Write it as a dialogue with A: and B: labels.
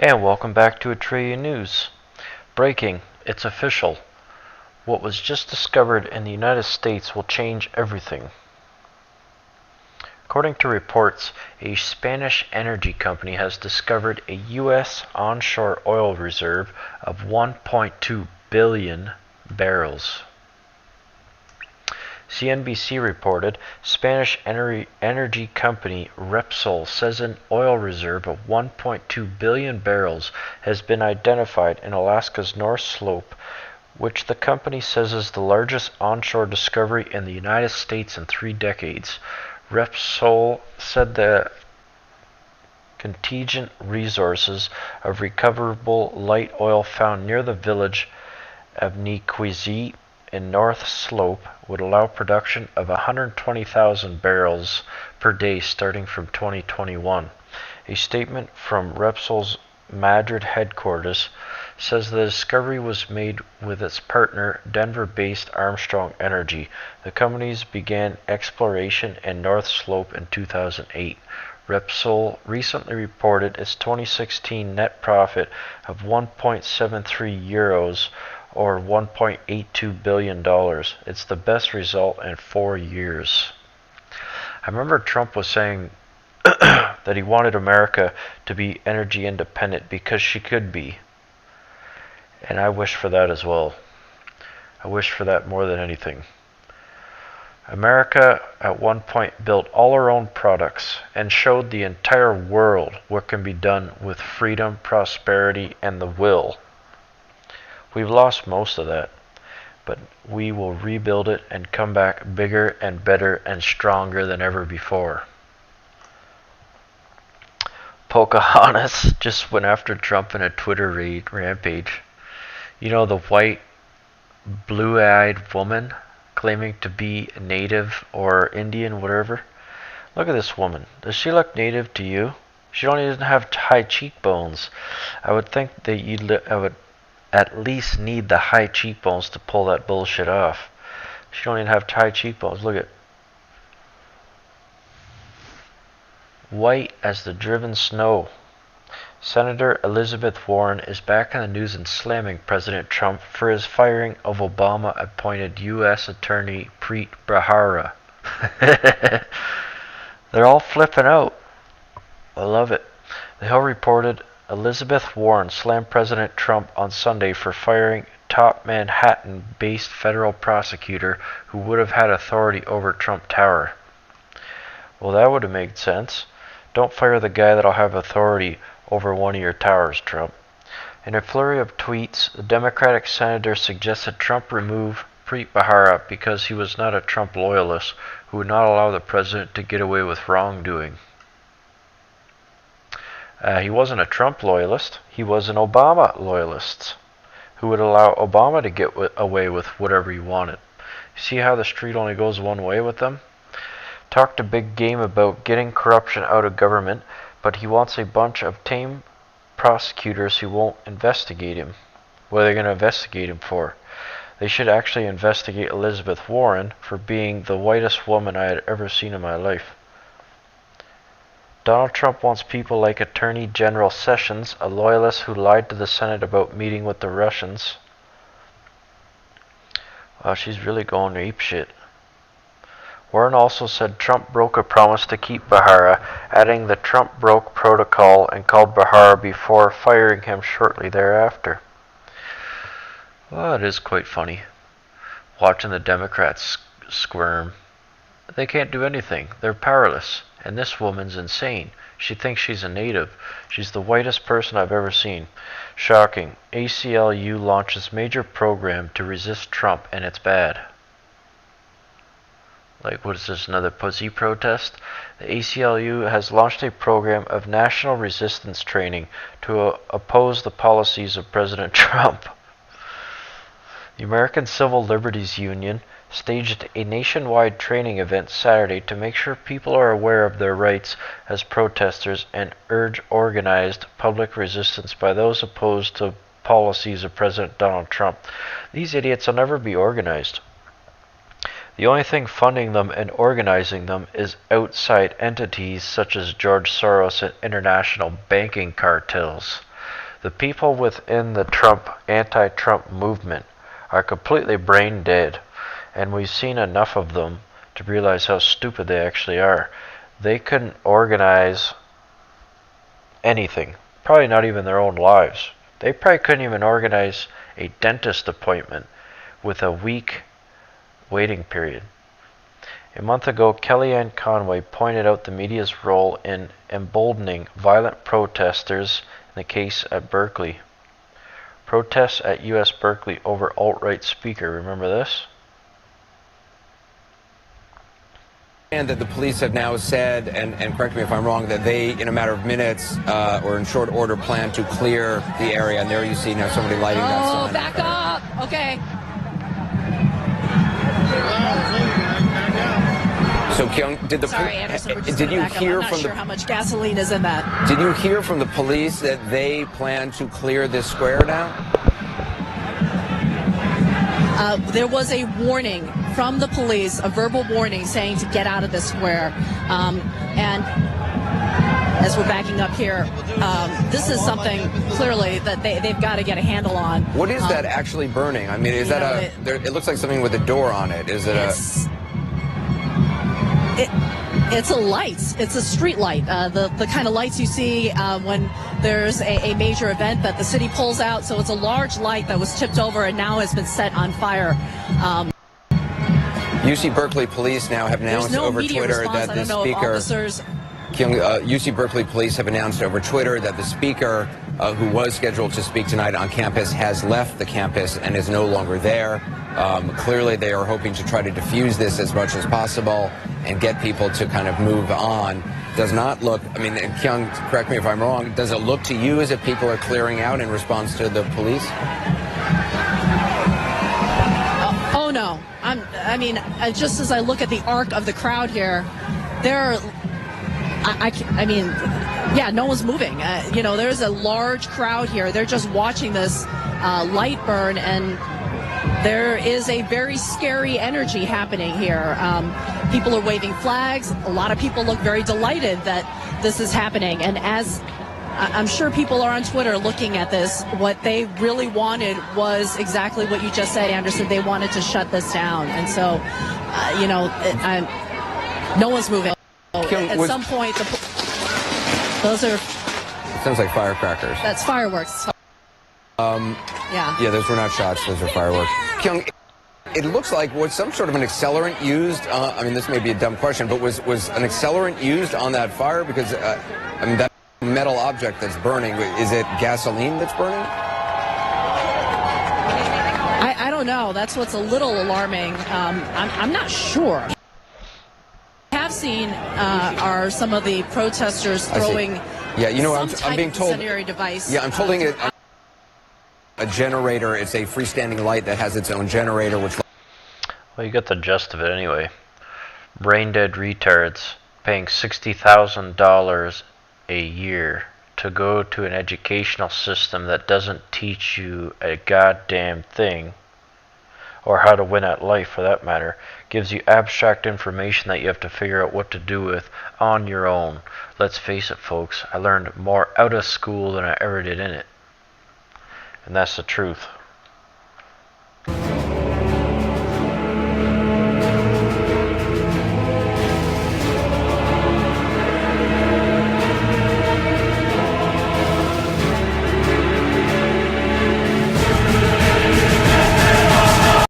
A: And welcome back to A Trillion News. Breaking, it's official. What was just discovered in the United States will change everything. According to reports, a Spanish energy company has discovered a U.S. onshore oil reserve of 1.2 billion barrels. CNBC reported Spanish energy company Repsol says an oil reserve of 1.2 billion barrels has been identified in Alaska's North Slope, which the company says is the largest onshore discovery in the United States in 3 decades. Repsol said the contingent resources of recoverable light oil found near the village of Niquizit in North Slope would allow production of 120,000 barrels per day starting from 2021. A statement from Repsol's Madrid headquarters says the discovery was made with its partner, Denver-based Armstrong Energy. The companies began exploration in North Slope in 2008. Repsol recently reported its 2016 net profit of 1.73 euros or $1.82 billion. It's the best result in 4 years. I remember Trump was saying that he wanted America to be energy independent because she could be. And I wish for that as well. I wish for that more than anything. America at one point built all our own products and showed the entire world what can be done with freedom, prosperity, and the will. We've lost most of that, but we will rebuild it and come back bigger and better and stronger than ever before. Pocahontas just went after Trump in a Twitter rampage. You know, the white, blue-eyed woman claiming to be native or Indian, whatever. Look at this woman. Does she look native to you? She don't even have high cheekbones. I would think that I would at least need the high cheekbones to pull that bullshit off. She don't even have high cheekbones. Look at white as the driven snow. Senator Elizabeth Warren is back in the news and slamming President Trump for his firing of Obama-appointed U.S. Attorney Preet Bharara. They're all flipping out. I love it. The Hill reported Elizabeth Warren slammed President Trump on Sunday for firing top Manhattan-based federal prosecutor who would have had authority over Trump Tower. Well, that would have made sense. Don't fire the guy that'll have authority over one of your towers, Trump. In a flurry of tweets, the Democratic senator suggested Trump remove Preet Bharara because he was not a Trump loyalist who would not allow the president to get away with wrongdoing. He wasn't a Trump loyalist. He was an Obama loyalist who would allow Obama to get away with whatever he wanted. See how the street only goes one way with them? Talked a big game about getting corruption out of government, but he wants a bunch of tame prosecutors who won't investigate him. What are they going to investigate him for? They should actually investigate Elizabeth Warren for being the whitest woman I had ever seen in my life. Donald Trump wants people like Attorney General Sessions, a loyalist who lied to the Senate about meeting with the Russians. Wow, she's really going apeshit. Warren also said Trump broke a promise to keep Bharara, adding that Trump broke protocol and called Bharara before firing him shortly thereafter. Well, it is quite funny watching the Democrats squirm. They can't do anything. They're powerless. And this woman's insane. She thinks she's a native. She's the whitest person I've ever seen. Shocking. ACLU launches major program to resist Trump, and it's bad. Like, what is this, another pussy protest? The ACLU has launched a program of national resistance training to oppose the policies of President Trump. The American Civil Liberties Union staged a nationwide training event Saturday to make sure people are aware of their rights as protesters and urge organized public resistance by those opposed to policies of President Donald Trump. These idiots will never be organized. The only thing funding them and organizing them is outside entities such as George Soros and international banking cartels. The people within the anti-Trump movement are completely brain dead, and we've seen enough of them to realize how stupid they actually are. They couldn't organize anything, probably not even their own lives. They probably couldn't even organize a dentist appointment with a week waiting period. A month ago, Kellyanne Conway pointed out the media's role in emboldening violent protesters in the case at Berkeley. Protests at U.S. Berkeley over alt-right speaker. Remember this?
B: And that the police have now said, and correct me if I'm wrong, that they, in a matter of minutes or in short order, plan to clear the area. And there you see now somebody lighting that sign.
C: Oh, back up. Okay.
B: So, Kyung, did the
C: Sorry, Anderson,
B: did you hear
C: from
B: the?
C: How much gasoline is in that?
B: Did you hear from the police that they plan to clear this square now?
C: There was a warning from the police, a verbal warning saying to get out of the square. And as we're backing up here, this is something clearly that they've got to get a handle on.
B: What is that actually burning? I mean, is that it looks like something with a door on it. Is it
C: It's a light. It's a street light. The kind of lights you see when there's a major event that the city pulls out. So it's a large light that was tipped over and now has been set on fire.
B: UC Berkeley police now have announced over Twitter that the speaker. UC Berkeley police have announced over Twitter that the speaker who was scheduled to speak tonight on campus has left the campus and is no longer there. Clearly, they are hoping to try to diffuse this as much as possible and get people to kind of move on. Does not look, I mean, Kyung, correct me if I'm wrong, does it look to you as if people are clearing out in response to the police?
C: Oh no. I mean, just as I look at the arc of the crowd here, I mean, yeah, no one's moving. You know, there's a large crowd here. They're just watching this light burn, and there is a very scary energy happening here. People are waving flags. A lot of people look very delighted that this is happening. And as I'm sure people are on Twitter looking at this, what they really wanted was exactly what you just said, Anderson. They wanted to shut this down. And so, you know, no one's moving. At some point, those are...
B: It sounds like firecrackers.
C: That's fireworks.
B: Yeah, those were not shots. Those were fireworks. Kyung, it looks like was some sort of an accelerant used. I mean, this may be a dumb question, but was an accelerant used on that fire? Because I mean, that metal object that's burning, is it gasoline that's burning?
C: I don't know. That's what's a little alarming. I'm not sure. Have seen are some of the protesters throwing
B: I'm being told
C: incendiary device.
B: Yeah, I'm holding it. A generator. It's a freestanding light that has its own generator, which.
A: Well, you got the gist of it anyway. Brain dead retards paying $60,000 a year to go to an educational system that doesn't teach you a goddamn thing, or how to win at life for that matter, gives you abstract information that you have to figure out what to do with on your own. Let's face it, folks, I learned more out of school than I ever did in it. And that's the truth.